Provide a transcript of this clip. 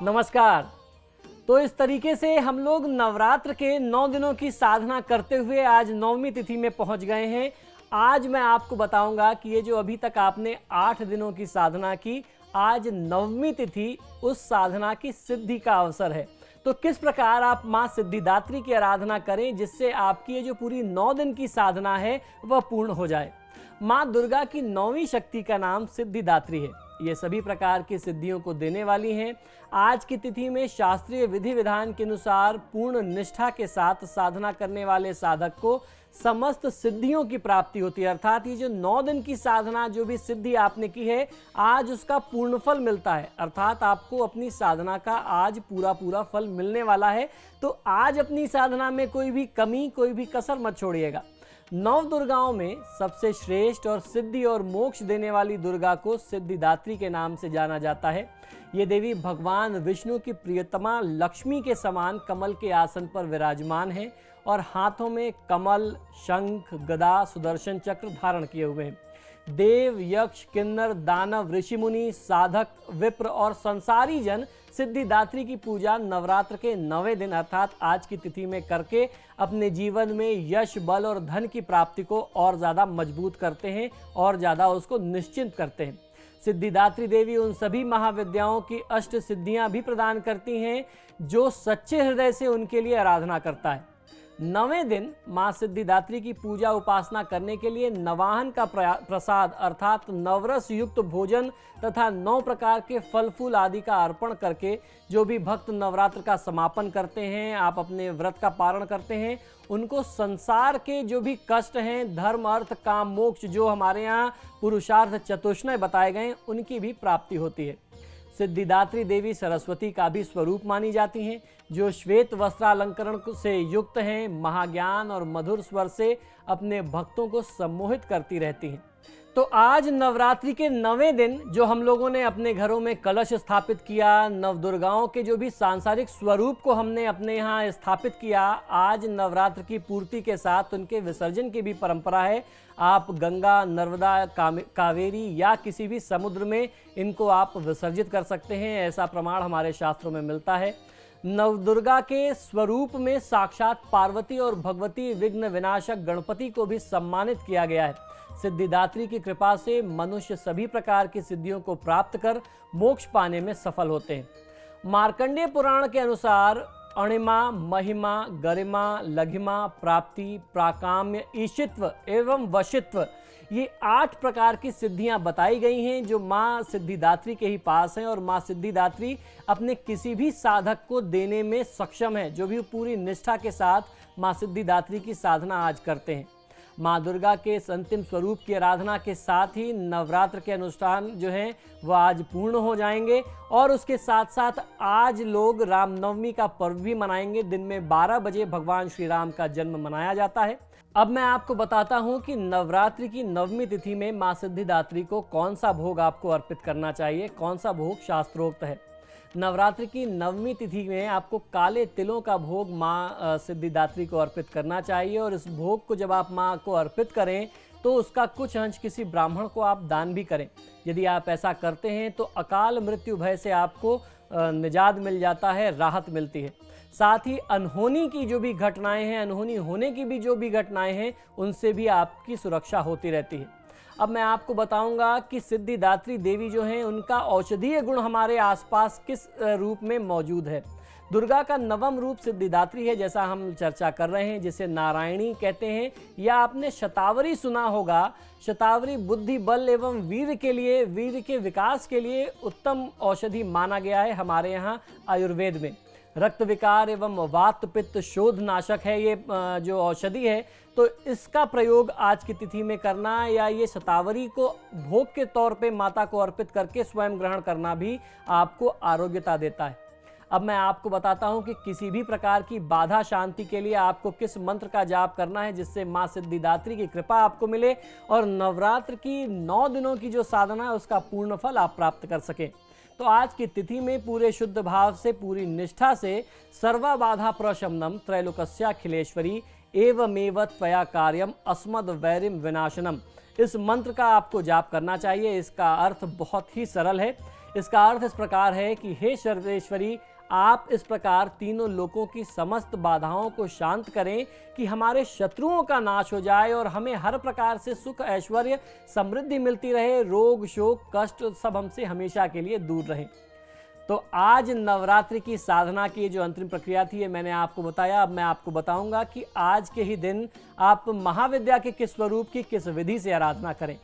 नमस्कार। तो इस तरीके से हम लोग नवरात्र के 9 दिनों की साधना करते हुए आज नवमी तिथि में पहुंच गए हैं। आज मैं आपको बताऊंगा कि ये जो अभी तक आपने 8 दिनों की साधना की, आज नवमी तिथि उस साधना की सिद्धि का अवसर है। तो किस प्रकार आप माँ सिद्धिदात्री की आराधना करें जिससे आपकी ये जो पूरी 9 दिन की साधना है वह पूर्ण हो जाए। माँ दुर्गा की 9वीं शक्ति का नाम सिद्धिदात्री है। ये सभी प्रकार की सिद्धियों को देने वाली हैं। आज की तिथि में शास्त्रीय विधि विधान के अनुसार पूर्ण निष्ठा के साथ साधना करने वाले साधक को समस्त सिद्धियों की प्राप्ति होती है। अर्थात ये जो 9 दिन की साधना, जो भी सिद्धि आपने की है, आज उसका पूर्ण फल मिलता है। अर्थात आपको अपनी साधना का आज पूरा फल मिलने वाला है। तो आज अपनी साधना में कोई भी कमी, कोई भी कसर मत छोड़िएगा। 9 दुर्गाओं में सबसे श्रेष्ठ और सिद्धि और मोक्ष देने वाली दुर्गा को सिद्धिदात्री के नाम से जाना जाता है। ये देवी भगवान विष्णु की प्रियतमा लक्ष्मी के समान कमल के आसन पर विराजमान है और हाथों में कमल, शंख, गदा, सुदर्शन चक्र धारण किए हुए हैं। देव, यक्ष, किन्नर, दानव, ऋषिमुनि, साधक, विप्र और संसारी जन सिद्धिदात्री की पूजा नवरात्र के 9वें दिन अर्थात आज की तिथि में करके अपने जीवन में यश, बल और धन की प्राप्ति को और ज़्यादा मजबूत करते हैं और ज़्यादा उसको निश्चिंत करते हैं। सिद्धिदात्री देवी उन सभी महाविद्याओं की अष्ट सिद्धियां भी प्रदान करती हैं जो सच्चे हृदय से उनके लिए आराधना करता है। 9वें दिन माँ सिद्धिदात्री की पूजा उपासना करने के लिए नवाहन का प्रसाद अर्थात नवरस युक्त भोजन तथा 9 प्रकार के फल फूल आदि का अर्पण करके जो भी भक्त नवरात्र का समापन करते हैं, आप अपने व्रत का पारण करते हैं, उनको संसार के जो भी कष्ट हैं, धर्म, अर्थ, काम, मोक्ष, जो हमारे यहाँ पुरुषार्थ चतुष्टय बताए गए, उनकी भी प्राप्ति होती है। सिद्धिदात्री देवी सरस्वती का भी स्वरूप मानी जाती हैं, जो श्वेत वस्त्रालंकरण से युक्त हैं, महाज्ञान और मधुर स्वर से अपने भक्तों को सम्मोहित करती रहती हैं। तो आज नवरात्रि के 9वें दिन जो हम लोगों ने अपने घरों में कलश स्थापित किया, नवदुर्गाओं के जो भी सांसारिक स्वरूप को हमने अपने यहाँ स्थापित किया, आज नवरात्र की पूर्ति के साथ उनके विसर्जन की भी परंपरा है। आप गंगा, नर्मदा, कावेरी या किसी भी समुद्र में इनको आप विसर्जित कर सकते हैं, ऐसा प्रमाण हमारे शास्त्रों में मिलता है। नवदुर्गा के स्वरूप में साक्षात पार्वती और भगवती विघ्न विनाशक गणपति को भी सम्मानित किया गया है। सिद्धिदात्री की कृपा से मनुष्य सभी प्रकार की सिद्धियों को प्राप्त कर मोक्ष पाने में सफल होते हैं। मार्कंडेय पुराण के अनुसार अणिमा, महिमा, गरिमा, लघिमा, प्राप्ति, प्राकाम्य, ईशित्व एवं वशित्व, ये 8 प्रकार की सिद्धियां बताई गई हैं जो माँ सिद्धिदात्री के ही पास हैं और माँ सिद्धिदात्री अपने किसी भी साधक को देने में सक्षम है, जो भी पूरी निष्ठा के साथ माँ सिद्धिदात्री की साधना आज करते हैं। माँ दुर्गा के इस अंतिम स्वरूप की आराधना के साथ ही नवरात्र के अनुष्ठान जो हैं वह आज पूर्ण हो जाएंगे और उसके साथ साथ आज लोग रामनवमी का पर्व भी मनाएंगे। दिन में 12 बजे भगवान श्री राम का जन्म मनाया जाता है। अब मैं आपको बताता हूं कि नवरात्रि की 9वीं तिथि में माँ सिद्धिदात्री को कौन सा भोग आपको अर्पित करना चाहिए, कौन सा भोग शास्त्रोक्त है। नवरात्रि की 9वीं तिथि में आपको काले तिलों का भोग माँ सिद्धिदात्री को अर्पित करना चाहिए और इस भोग को जब आप माँ को अर्पित करें तो उसका कुछ अंश किसी ब्राह्मण को आप दान भी करें। यदि आप ऐसा करते हैं तो अकाल मृत्यु भय से आपको निजात मिल जाता है, राहत मिलती है। साथ ही अनहोनी की जो भी घटनाएं हैं, अनहोनी होने की भी जो भी घटनाएं हैं, उनसे भी आपकी सुरक्षा होती रहती है। अब मैं आपको बताऊंगा कि सिद्धिदात्री देवी जो हैं उनका औषधीय गुण हमारे आसपास किस रूप में मौजूद है। दुर्गा का 9वां रूप सिद्धिदात्री है, जैसा हम चर्चा कर रहे हैं, जिसे नारायणी कहते हैं, या आपने शतावरी सुना होगा। शतावरी बुद्धि, बल एवं वीर के लिए, वीर के विकास के लिए उत्तम औषधि माना गया है हमारे यहाँ आयुर्वेद में। रक्त विकार एवं वात पित्त शोध नाशक है ये जो औषधि है। तो इसका प्रयोग आज की तिथि में करना या ये शतावरी को भोग के तौर पे माता को अर्पित करके स्वयं ग्रहण करना भी आपको आरोग्यता देता है। अब मैं आपको बताता हूं कि किसी भी प्रकार की बाधा शांति के लिए आपको किस मंत्र का जाप करना है जिससे माँ सिद्धिदात्री की कृपा आपको मिले और नवरात्र की 9 दिनों की जो साधना है उसका पूर्ण फल आप प्राप्त कर सकें। तो आज की तिथि में पूरे शुद्ध भाव से, पूरी निष्ठा से सर्वा बाधा प्रशमनम त्रैलोक्याखिलेश्वरी एवमेव त्वया कार्यम अस्मद वैरिम विनाशनम, इस मंत्र का आपको जाप करना चाहिए। इसका अर्थ बहुत ही सरल है। इसका अर्थ इस प्रकार है कि हे सर्वेश्वरी, आप इस प्रकार तीनों लोकों की समस्त बाधाओं को शांत करें कि हमारे शत्रुओं का नाश हो जाए और हमें हर प्रकार से सुख, ऐश्वर्य, समृद्धि मिलती रहे, रोग, शोक, कष्ट सब हमसे हमेशा के लिए दूर रहें। तो आज नवरात्रि की साधना की जो अंतिम प्रक्रिया थी, ये मैंने आपको बताया। अब मैं आपको बताऊंगा कि आज के ही दिन आप महाविद्या के किस स्वरूप की किस विधि से आराधना करें।